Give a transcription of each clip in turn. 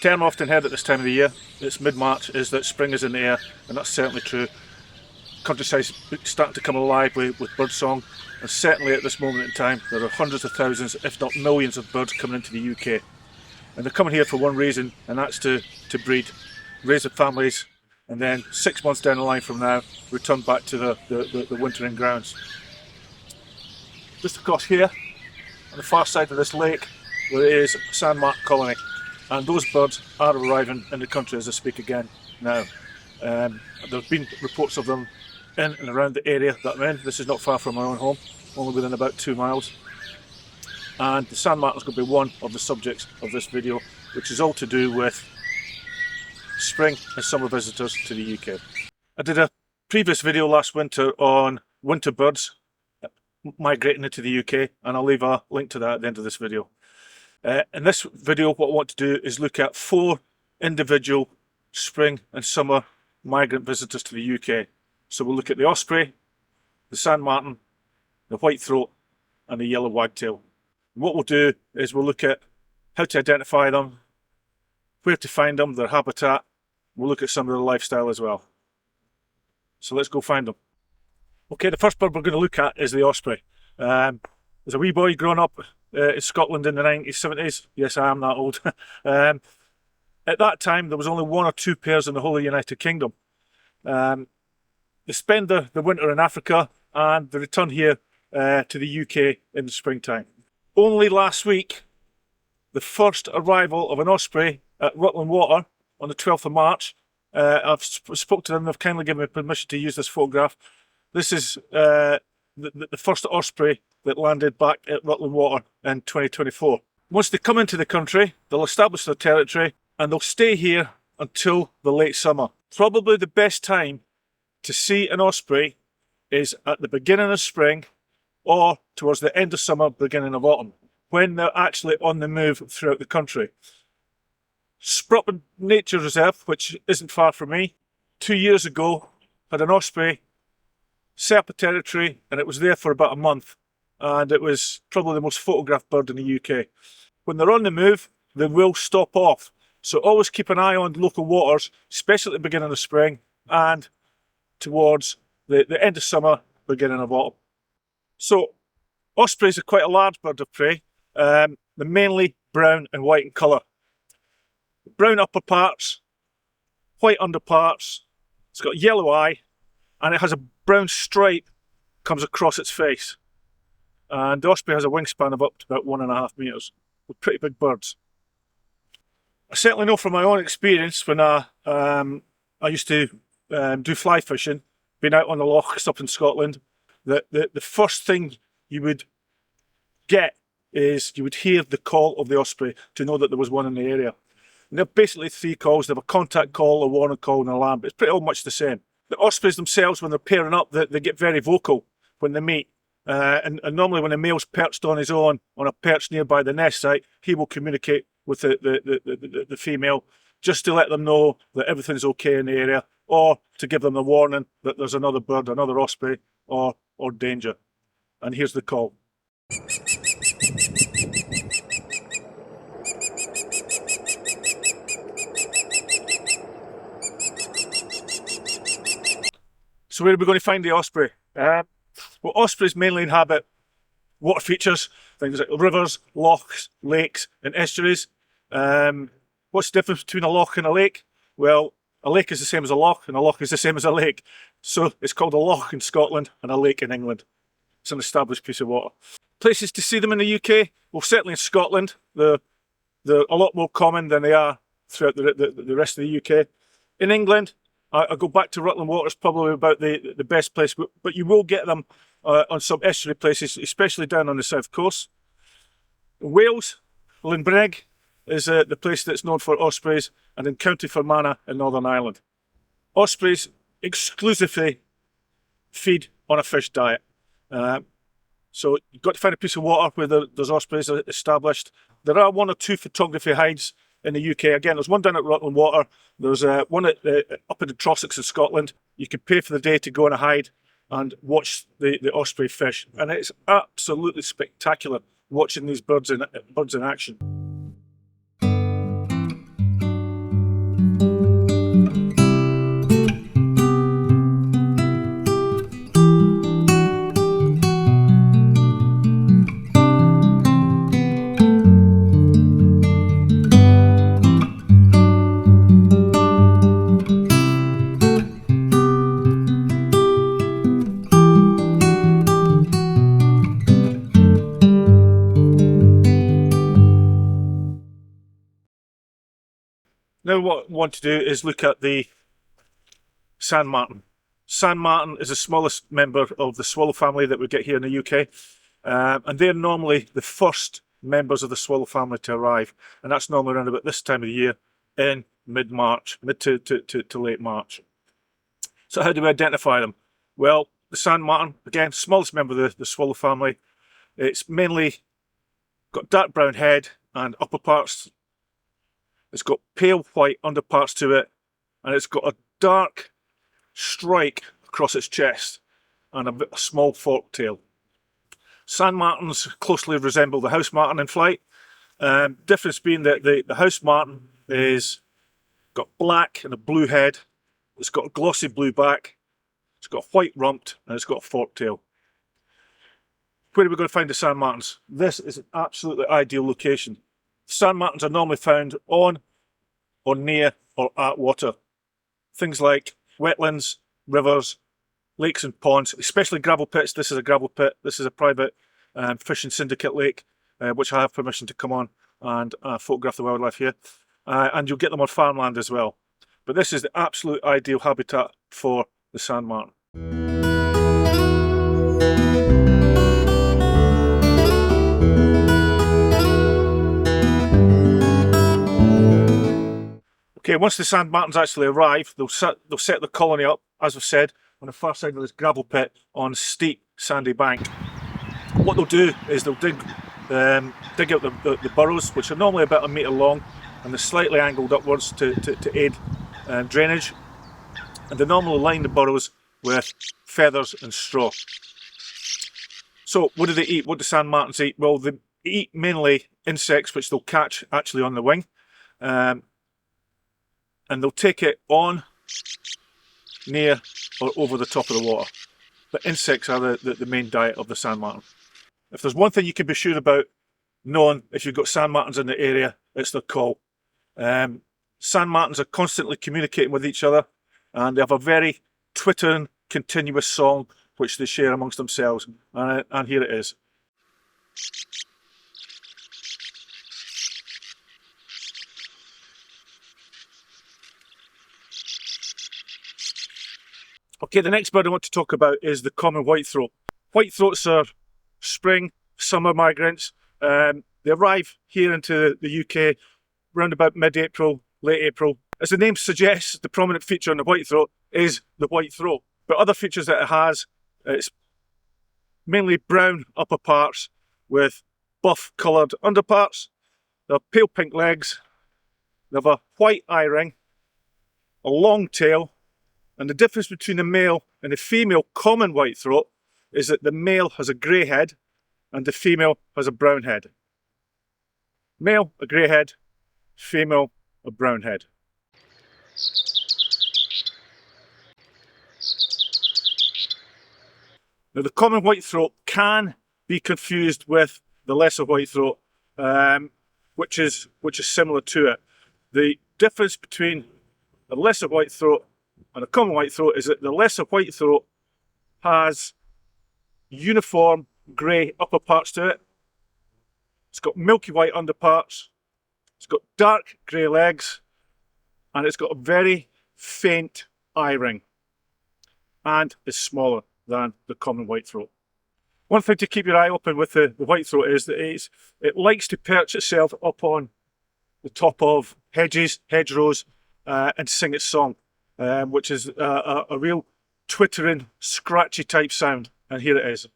term often heard at this time of the year, it's mid-March, is that spring is in the air, and that's certainly true. Countryside's starting to come alive with bird song, and certainly at this moment in time there are hundreds of thousands, if not millions of birds coming into the UK. And they're coming here for one reason, and that's to breed, raise their families, and then 6 months down the line from now, return back to the wintering grounds. Just across here, on the far side of this lake, there is a sandmartin colony, and those birds are arriving in the country as I speak again now. There have been reports of them in and around the area that I'm in. This is not far from my own home, only within about 2 miles. And the sandmartin is going to be one of the subjects of this video, which is all to do with spring and summer visitors to the UK. I did a previous video last winter on winter birds migrating into the UK, and I'll leave a link to that at the end of this video. In this video, what I want to do is look at 4 individual spring and summer migrant visitors to the UK. So we'll look at the osprey, the sandmartin, the whitethroat, and the yellow wagtail. And what we'll do is we'll look at how to identify them, where to find them, their habitat. We'll look at some of their lifestyle as well. So let's go find them. Okay, the first bird we're going to look at is the osprey. As a wee boy growing up in Scotland in the 90s, 70s, yes I am that old, at that time there was only 1 or 2 pairs in the whole of the United Kingdom. They spend the winter in Africa and they return here to the UK in the springtime. Only last week, the first arrival of an osprey at Rutland Water on the 12th of March. I've spoke to them, they've kindly given me permission to use this photograph. This is the first osprey that landed back at Rutland Water in 2024. Once they come into the country, they'll establish their territory and they'll stay here until the late summer. Probably the best time to see an osprey is at the beginning of spring or towards the end of summer, beginning of autumn, when they're actually on the move throughout the country. Sprotton Nature Reserve, which isn't far from me, 2 years ago had an osprey set up a territory, and it was there for about a month, and it was probably the most photographed bird in the UK. When they're on the move, they will stop off, so always keep an eye on local waters, especially at the beginning of spring and towards the end of summer, beginning of autumn. So ospreys are quite a large bird of prey. They're mainly brown and white in colour. Brown upper parts, white underparts, it's got a yellow eye, and it has a brown stripe comes across its face. And the osprey has a wingspan of up to about 1.5 metres, with pretty big birds. I certainly know from my own experience when I used to do fly fishing, being out on the lochs up in Scotland, that the first thing you would get is you would hear the call of the osprey to know that there was one in the area. And they're basically 3 calls. They have a contact call, a warning call, and an alarm, but it's pretty much the same. The ospreys themselves, when they're pairing up, they get very vocal when they meet. And normally when a male's perched on his own on a perch nearby the nest site, he will communicate with the female just to let them know that everything's okay in the area, or to give them a warning that there's another bird, another osprey, or danger. And here's the call. So where are we going to find the osprey? Well, ospreys mainly inhabit water features, things like rivers, lochs, lakes and estuaries. What's the difference between a loch and a lake? Well, a lake is the same as a loch and a loch is the same as a lake. So it's called a loch in Scotland and a lake in England. It's an established piece of water. Places to see them in the UK? Well, certainly in Scotland. They're a lot more common than they are throughout the rest of the UK. In England, I go back to Rutland Water, it's probably about the best place, but you will get them on some estuary places, especially down on the south coast. In Wales, Llanbreg is the place that's known for ospreys, and in County Fermanagh in Northern Ireland. Ospreys exclusively feed on a fish diet. So you've got to find a piece of water where there's ospreys established. There are 1 or 2 photography hides in the UK. Again, there's one down at Rutland Water. There's one up in the Trossachs in Scotland. You can pay for the day to go on a hide and watch the osprey fish, and it's absolutely spectacular watching these birds in action. Now what I want to do is look at the sand martin. Sand martin is the smallest member of the swallow family that we get here in the UK, and they're normally the first members of the swallow family to arrive, and that's normally around about this time of the year in mid-March, mid to late March. So how do we identify them? Well, the sand martin, again, smallest member of the swallow family. It's mainly got dark brown head and upper parts. It's got pale white underparts to it, and it's got a dark stripe across its chest and a small forked tail. Sand martins closely resemble the house martin in flight. Difference being that the house martin is got black and a blue head. It's got a glossy blue back. It's got white rumped, and it's got a forked tail. Where are we going to find the sand martins? This is an absolutely ideal location. Sand martins are normally found on or near or at water. Things like wetlands, rivers, lakes and ponds, especially gravel pits. This is a gravel pit. This is a private fishing syndicate lake, which I have permission to come on and photograph the wildlife here. And you'll get them on farmland as well. But this is the absolute ideal habitat for the sand martin. Okay, once the sand martins actually arrive, they'll set the colony up, as I've said, on the far side of this gravel pit on a steep sandy bank. What they'll do is they'll dig out the burrows, which are normally about 1 metre long, and they're slightly angled upwards to aid drainage. And they normally line the burrows with feathers and straw. So what do they eat? What do sand martins eat? Well, they eat mainly insects, which they'll catch actually on the wing. And they'll take it on, near or over the top of the water. But insects are the main diet of the sand martin. If there's one thing you can be sure about knowing if you've got sand martins in the area, it's their call. Sand martins are constantly communicating with each other, and they have a very twittering, continuous song which they share amongst themselves. And here it is. Okay, the next bird I want to talk about is the common whitethroat. Whitethroats are spring, summer migrants. They arrive here into the UK around about mid-April, late April. As the name suggests, the prominent feature on the whitethroat is the white throat. But other features that it has, it's mainly brown upper parts with buff coloured underparts. They have pale pink legs. They have a white eye ring, a long tail. And the difference between the male and the female common whitethroat is that the male has a grey head and the female has a brown head. Male, a grey head, female, a brown head. Now the common whitethroat can be confused with the lesser whitethroat, which is similar to it. The difference between the lesser whitethroat and a common whitethroat is that the lesser whitethroat has uniform grey upper parts to it. It's got milky white underparts. It's got dark grey legs, and it's got a very faint eye ring, and is smaller than the common whitethroat. One thing to keep your eye open with the whitethroat is that it likes to perch itself up on the top of hedges, hedgerows, and sing its song. Which is a real twittering, scratchy type sound. And here it is.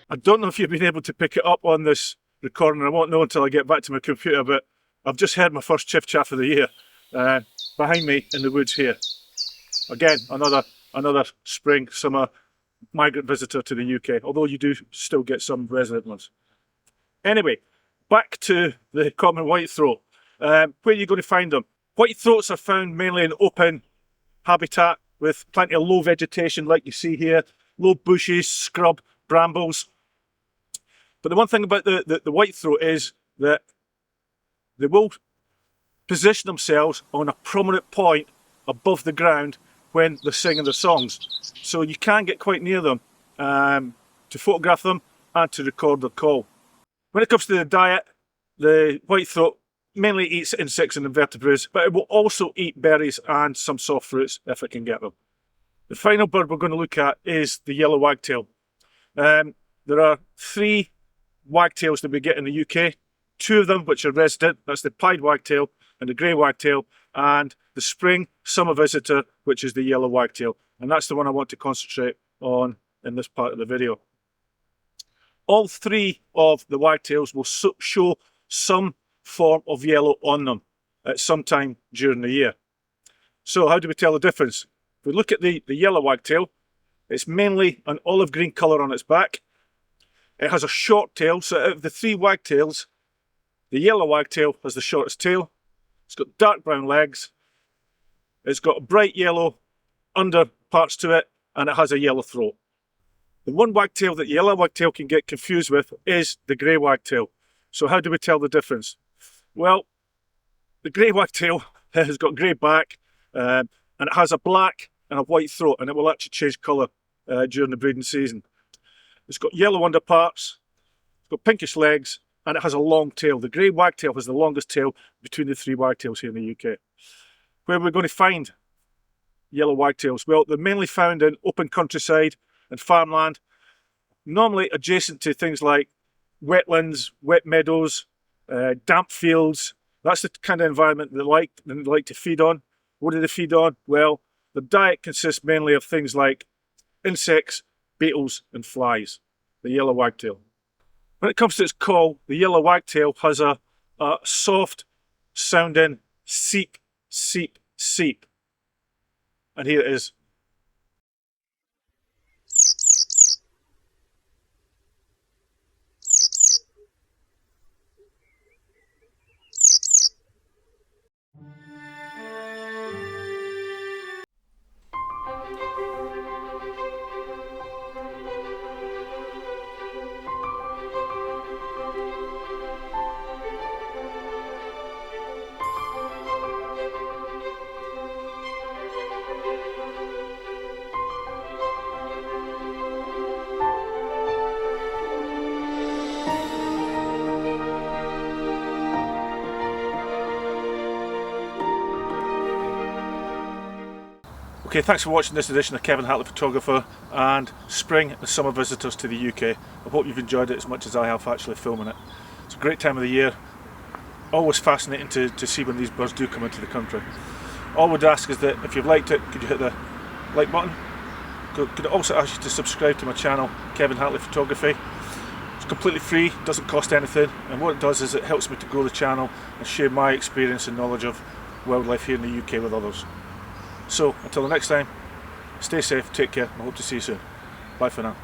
I don't know if you've been able to pick it up on this recording. I won't know until I get back to my computer, but I've just heard my first chiff chaff of the year behind me in the woods here. Again, another spring, summer migrant visitor to the UK, although you do still get some resident ones. Anyway, back to the common whitethroat. Where are you going to find them? Whitethroats are found mainly in open habitat with plenty of low vegetation like you see here, low bushes, scrub, brambles. But the one thing about the whitethroat is that they will position themselves on a prominent point above the ground when they're singing their songs. So you can get quite near them to photograph them and to record their call. When it comes to the diet, the whitethroat mainly eats insects and invertebrates, but it will also eat berries and some soft fruits if it can get them. The final bird we're going to look at is the yellow wagtail. There are 3 wagtails that we get in the UK. 2 of them which are resident, that's the pied wagtail and the grey wagtail, and the spring summer visitor, which is the yellow wagtail. And that's the one I want to concentrate on in this part of the video. All 3 of the wagtails will show some form of yellow on them at some time during the year. So how do we tell the difference? If we look at the yellow wagtail, it's mainly an olive green colour on its back. It has a short tail, so out of the 3 wagtails, the yellow wagtail has the shortest tail. It's got dark brown legs. It's got bright yellow under parts to it, and it has a yellow throat. The one wagtail that the yellow wagtail can get confused with is the grey wagtail. So how do we tell the difference? Well, the grey wagtail has got grey back, and it has a black and a white throat, and it will actually change colour during the breeding season. It's got yellow underparts, it's got pinkish legs, and it has a long tail. The grey wagtail has the longest tail between the 3 wagtails here in the UK. Where are we going to find yellow wagtails? Well, they're mainly found in open countryside and farmland, normally adjacent to things like wetlands, wet meadows, damp fields. That's the kind of environment they like to feed on. What do they feed on? Well, the diet consists mainly of things like insects, beetles and flies, the yellow wagtail. When it comes to its call, the yellow wagtail has a soft sounding seep, seep, seep. And here it is. Okay, thanks for watching this edition of Kevin Hatley Photographer and Spring and Summer Visitors to the UK. I hope you've enjoyed it as much as I have actually filming it. It's a great time of the year. Always fascinating to see when these birds do come into the country. All I would ask is that if you've liked it, could you hit the like button? Could also ask you to subscribe to my channel, Kevin Hatley Photography. It's completely free, doesn't cost anything, and what it does is it helps me to grow the channel and share my experience and knowledge of wildlife here in the UK with others. So, until the next time, stay safe, take care, and I hope to see you soon. Bye for now.